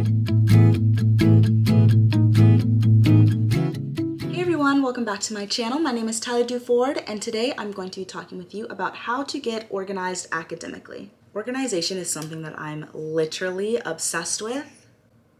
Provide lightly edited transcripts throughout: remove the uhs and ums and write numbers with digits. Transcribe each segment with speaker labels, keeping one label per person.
Speaker 1: Hey everyone, welcome back to my channel. My name is Tyler Duford, and today I'm going to be talking with you about how to get organized academically. Organization is something that I'm literally obsessed with.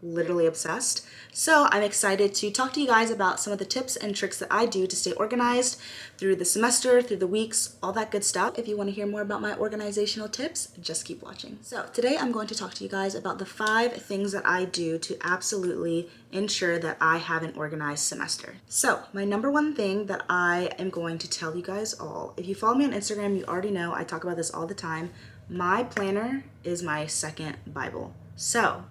Speaker 1: Literally obsessed. So I'm excited to talk to you guys about some of the tips and tricks that I do to stay organized through the semester, through the weeks, all that good stuff. If you want to hear more about my organizational tips, just keep watching. So today I'm going to talk to you guys about the 5 things that I do to absolutely ensure that I have an organized semester. So my number one thing that I am going to tell you guys all, if you follow me on Instagram, you already know I talk about this all the time. My planner is my second Bible. So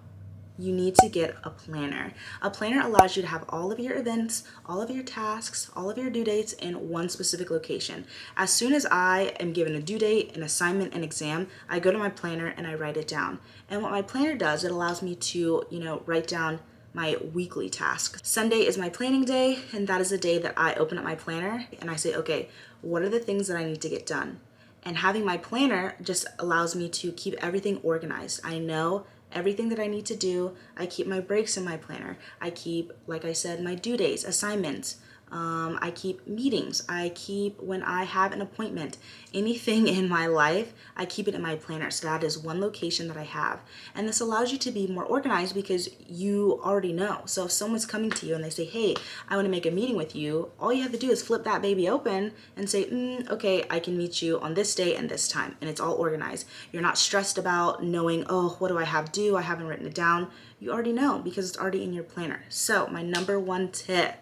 Speaker 1: you need to get a planner. A planner allows you to have all of your events, all of your tasks, all of your due dates in one specific location. As soon as I am given a due date, an assignment, an exam, I go to my planner and I write it down. And what my planner does, it allows me to, write down my weekly task. Sunday is my planning day, and that is the day that I open up my planner and I say, okay, what are the things that I need to get done? And having my planner just allows me to keep everything organized. I know everything that I need to do. I keep my breaks in my planner. I keep, like I said, my due dates, assignments. I keep meetings. I keep when I have an appointment. Anything in my life, I keep it in my planner. So that is one location that I have. And this allows you to be more organized because you already know. So if someone's coming to you and they say, hey, I want to make a meeting with you, all you have to do is flip that baby open and say, okay, I can meet you on this day and this time. And it's all organized. You're not stressed about knowing, oh, what do I have due? I haven't written it down. You already know because it's already in your planner. So my number one tip,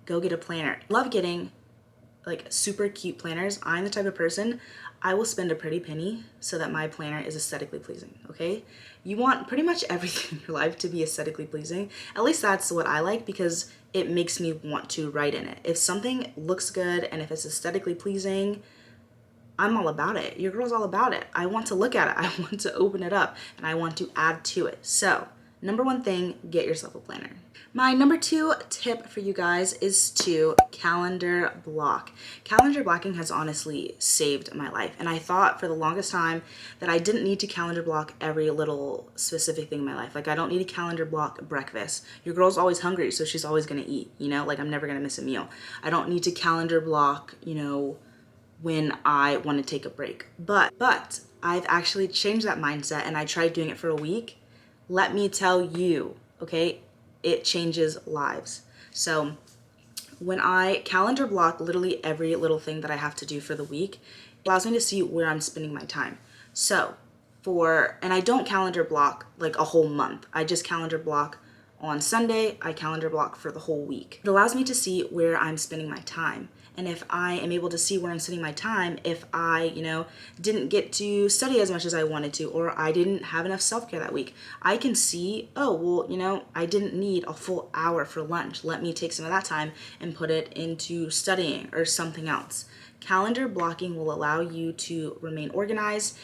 Speaker 1: go get a planner. Love getting like super cute planners. I'm the type of person, I will spend a pretty penny so that my planner is aesthetically pleasing, okay? You want pretty much everything in your life to be aesthetically pleasing. At least that's what I like because it makes me want to write in it. If something looks good and if it's aesthetically pleasing, I'm all about it. Your girl's all about it. I want to look at it. I want to open it up and I want to add to it. So, number one thing, get yourself a planner. My number 2 tip for you guys is to calendar block. Calendar blocking has honestly saved my life. And I thought for the longest time that I didn't need to calendar block every little specific thing in my life. Like I don't need to calendar block breakfast. Your girl's always hungry, so she's always gonna eat, like I'm never gonna miss a meal. I don't need to calendar block, when I want to take a break. But I've actually changed that mindset and I tried doing it for a week. Let me tell you, okay, it changes lives. So when I calendar block literally every little thing that I have to do for the week, it allows me to see where I'm spending my time. So and I don't calendar block like a whole month. I just calendar block on Sunday, I calendar block for the whole week. It allows me to see where I'm spending my time. And if I am able to see where I'm spending my time, if I, didn't get to study as much as I wanted to, or I didn't have enough self-care that week, I can see, oh, well, I didn't need a full hour for lunch. Let me take some of that time and put it into studying or something else. Calendar blocking will allow you to remain organized,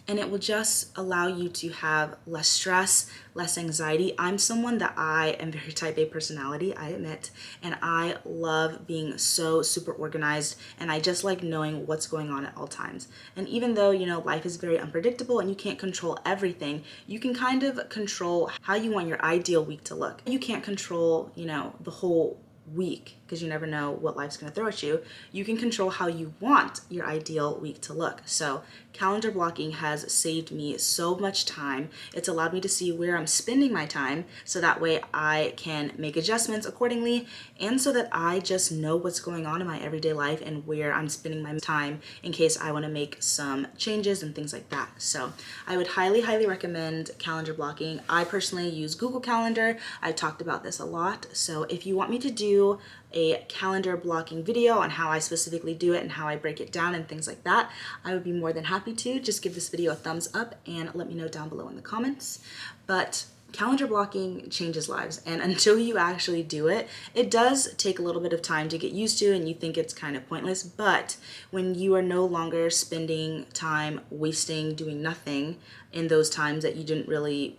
Speaker 1: and it will just allow you to have less stress, less anxiety. I'm someone that I am very type A personality, I admit, and I love being so super organized, and I just like knowing what's going on at all times. And even though, life is very unpredictable and you can't control everything, you can kind of control how you want your ideal week to look. You can't control, the whole week because you never know what life's going to throw at you. You can control how you want your ideal week to look. So calendar blocking has saved me so much time. It's allowed me to see where I'm spending my time so that way I can make adjustments accordingly, and so that I just know what's going on in my everyday life and where I'm spending my time in case I want to make some changes and things like that. So I would highly recommend calendar blocking. I personally use Google Calendar. I've talked about this a lot. So if you want me to do a calendar blocking video on how I specifically do it and how I break it down and things like that, I would be more than happy to. Just give this video a thumbs up and let me know down below in the comments. But calendar blocking changes lives, and until you actually do it, it does take a little bit of time to get used to and you think it's kind of pointless. But when you are no longer spending time wasting doing nothing in those times that you didn't really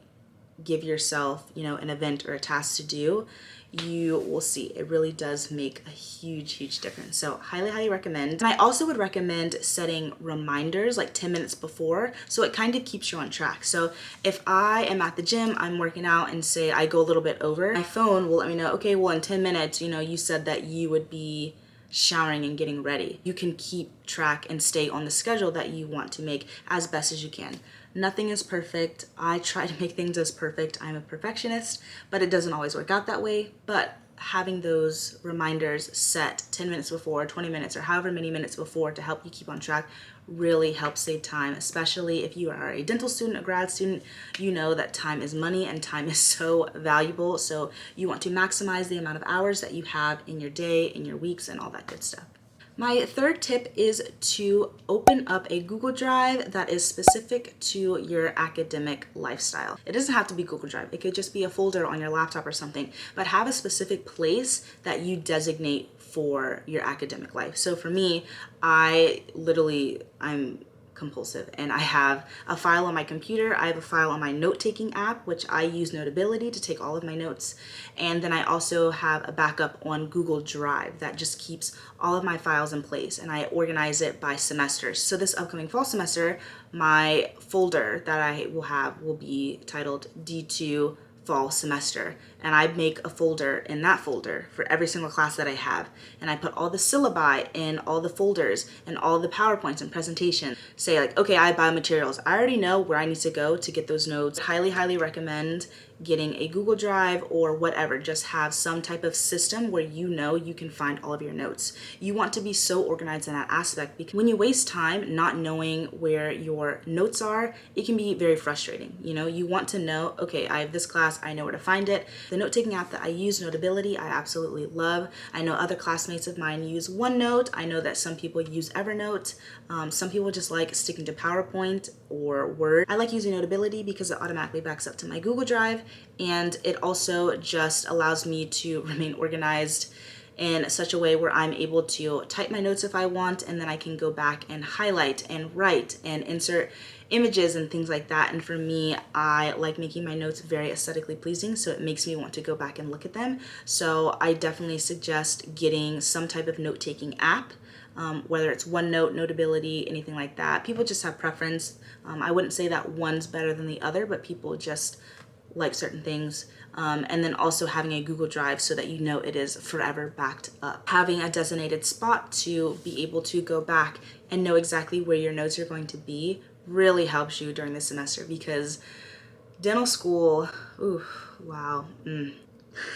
Speaker 1: give yourself, an event or a task to do, you will see it really does make a huge difference. So highly, highly recommend. And I also would recommend setting reminders like 10 minutes before, so it kind of keeps you on track. So if I am at the gym, I'm working out, and say I go a little bit over, my phone will let me know, okay, well in 10 minutes, you said that you would be showering and getting ready. You can keep track and stay on the schedule that you want to make as best as you can. Nothing is perfect. I try to make things as perfect. I'm a perfectionist, but it doesn't always work out that way. But having those reminders set 10 minutes before, 20 minutes, or however many minutes before to help you keep on track really helps save time, especially if you are a dental student, a grad student. You know that time is money and time is so valuable. So you want to maximize the amount of hours that you have in your day, in your weeks, and all that good stuff. My third tip is to open up a Google Drive that is specific to your academic lifestyle. It doesn't have to be Google Drive. It could just be a folder on your laptop or something, but have a specific place that you designate for your academic life. So for me, I'm compulsive, and I have a file on my computer. I have a file on my note-taking app, which I use Notability to take all of my notes. And then I also have a backup on Google Drive that just keeps all of my files in place, and I organize it by semesters. So this upcoming fall semester, my folder that I will have will be titled D2 fall semester, and I make a folder in that folder for every single class that I have, and I put all the syllabi in all the folders and all the PowerPoints and presentations. Say like, okay, I have biomaterials. I already know where I need to go to get those notes. Highly recommend getting a Google Drive or whatever. Just have some type of system where you can find all of your notes. You want to be so organized in that aspect, because when you waste time not knowing where your notes are, it can be very frustrating. You want to know, okay, I have this class, I know where to find it. The note-taking app that I use, Notability, I absolutely love. I know other classmates of mine use OneNote. I know that some people use Evernote. Some people just like sticking to PowerPoint or Word. I like using Notability because it automatically backs up to my Google Drive, and it also just allows me to remain organized in such a way where I'm able to type my notes if I want, and then I can go back and highlight and write and insert images and things like that. And for me, I like making my notes very aesthetically pleasing, so it makes me want to go back and look at them. So I definitely suggest getting some type of note-taking app, whether it's OneNote, Notability, anything like that. People just have preference. I wouldn't say that one's better than the other, but people just like certain things. And then also having a Google Drive so that it is forever backed up. Having a designated spot to be able to go back and know exactly where your notes are going to be really helps you during the semester, because dental school,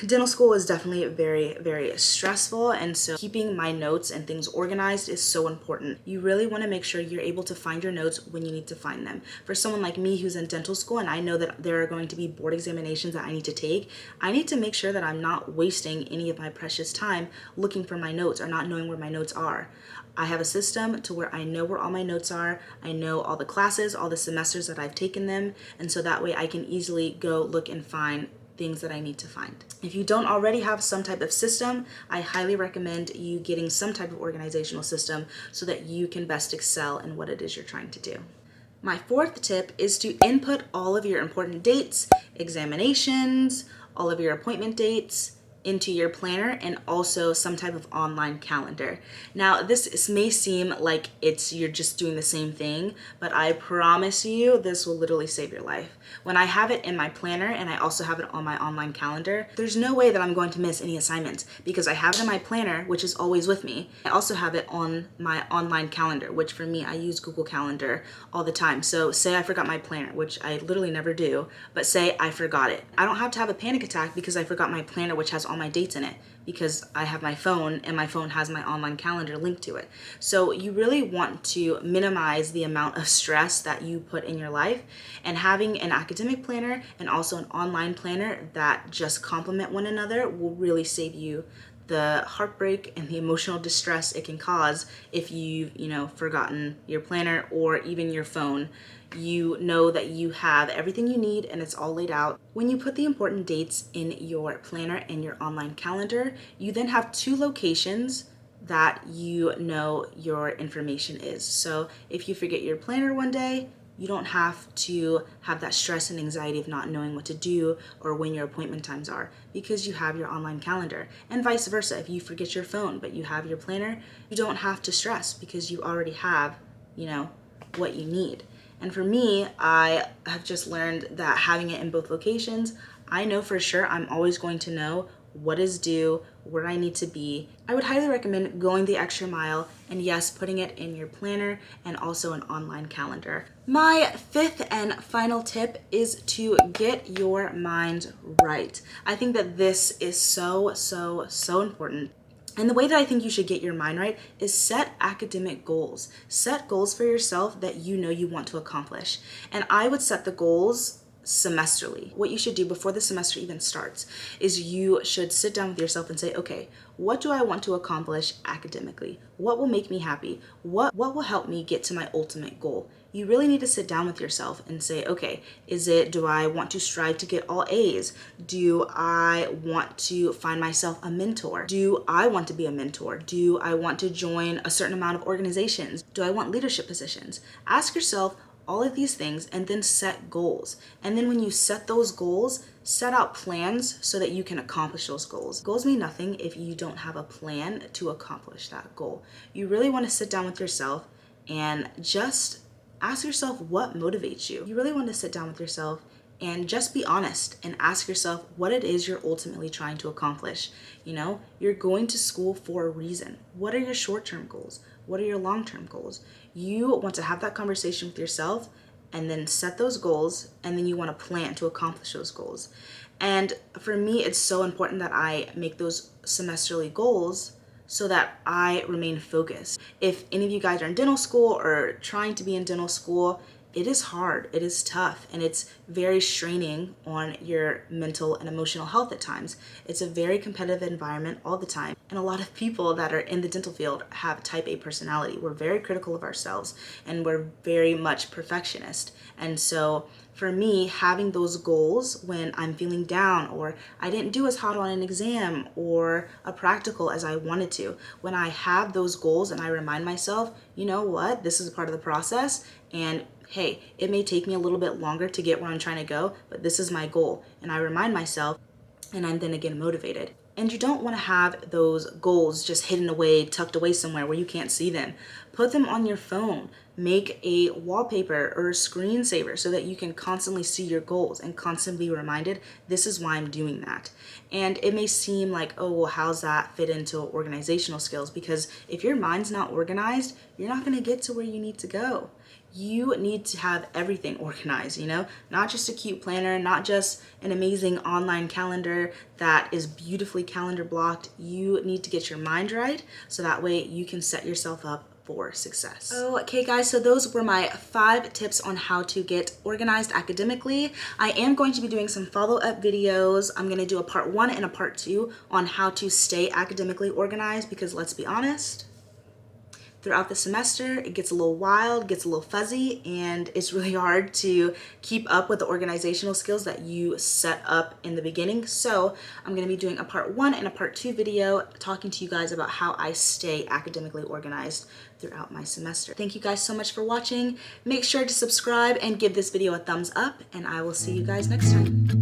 Speaker 1: dental school is definitely very stressful, and so keeping my notes and things organized is so important. You really want to make sure you're able to find your notes when you need to find them. For someone like me who's in dental school and I know that there are going to be board examinations that I need to take, I need to make sure that I'm not wasting any of my precious time looking for my notes or not knowing where my notes are. I have a system to where I know where all my notes are. I know all the classes, all the semesters that I've taken them, and so that way I can easily go look and find things that I need to find. If you don't already have some type of system, I highly recommend you getting some type of organizational system so that you can best excel in what it is you're trying to do. My fourth tip is to input all of your important dates, examinations, all of your appointment dates into your planner, and also some type of online calendar. Now, this may seem like you're just doing the same thing, but I promise you this will literally save your life. When I have it in my planner and I also have it on my online calendar, there's no way that I'm going to miss any assignments because I have it in my planner, which is always with me. I also have it on my online calendar, which for me, I use Google Calendar all the time. So say I forgot my planner, which I literally never do, but say I forgot it. I don't have to have a panic attack because I forgot my planner, which has all my dates in it, because I have my phone and my phone has my online calendar linked to it. So you really want to minimize the amount of stress that you put in your life, and having an academic planner and also an online planner that just complement one another will really save you the heartbreak and the emotional distress it can cause if you've, forgotten your planner or even your phone. You know that you have everything you need and it's all laid out. When you put the important dates in your planner and your online calendar, you then have two locations that you know your information is. So if you forget your planner one day, You don't have to have that stress and anxiety of not knowing what to do or when your appointment times are, because you have your online calendar. And vice versa, if you forget your phone but you have your planner, you don't have to stress because you already have, what you need. And for me, I have just learned that having it in both locations, I know for sure I'm always going to know what is due, where I need to be. I would highly recommend going the extra mile and yes, putting it in your planner and also an online calendar. My fifth and final tip is to get your mind right. I think that this is so important. And the way that I think you should get your mind right is set academic goals. Set goals for yourself that you know you want to accomplish. And I would set the goals semesterly. What you should do before the semester even starts is you should sit down with yourself and say, okay, what do I want to accomplish academically? What will make me happy? What will help me get to my ultimate goal? You really need to sit down with yourself and say, okay, do I want to strive to get all A's? Do I want to find myself a mentor? Do I want to be a mentor? Do I want to join a certain amount of organizations? Do I want leadership positions? Ask yourself all of these things and then set goals. And then when you set those goals, set out plans so that you can accomplish those goals. Goals mean nothing if you don't have a plan to accomplish that goal. You really want to sit down with yourself and just ask yourself what motivates you. You really want to sit down with yourself and just be honest and ask yourself what it is you're ultimately trying to accomplish. You're going to school for a reason. What are your short-term goals? What are your long-term goals? You want to have that conversation with yourself and then set those goals, and then you want to plan to accomplish those goals. And for me, it's so important that I make those semesterly goals so that I remain focused. If any of you guys are in dental school or trying to be in dental school, it is hard, it is tough, and it's very straining on your mental and emotional health at times. It's a very competitive environment all the time. And a lot of people that are in the dental field have type A personality. We're very critical of ourselves and we're very much perfectionist. And so for me, having those goals when I'm feeling down or I didn't do as hot on an exam or a practical as I wanted to, when I have those goals and I remind myself, you know what, this is a part of the process, and hey, it may take me a little bit longer to get where I'm trying to go, but this is my goal. And I remind myself, and I'm then again motivated. And you don't want to have those goals just hidden away, tucked away somewhere where you can't see them. Put them on your phone. Make a wallpaper or a screensaver so that you can constantly see your goals and constantly be reminded, this is why I'm doing that. And it may seem like, oh, well, how's that fit into organizational skills? Because if your mind's not organized, you're not going to get to where you need to go. You need to have everything organized, not just a cute planner, not just an amazing online calendar that is beautifully calendar blocked. You need to get your mind right so that way you can set yourself up for success. Okay guys, so those were my 5 tips on how to get organized academically. I am going to be doing some follow-up videos. I'm going to do a part 1 and a part 2 on how to stay academically organized, because let's be honest, throughout the semester, it gets a little wild, gets a little fuzzy, and it's really hard to keep up with the organizational skills that you set up in the beginning. So I'm going to be doing a part 1 and a part 2 video talking to you guys about how I stay academically organized throughout my semester. Thank you guys so much for watching. Make sure to subscribe and give this video a thumbs up, and I will see you guys next time.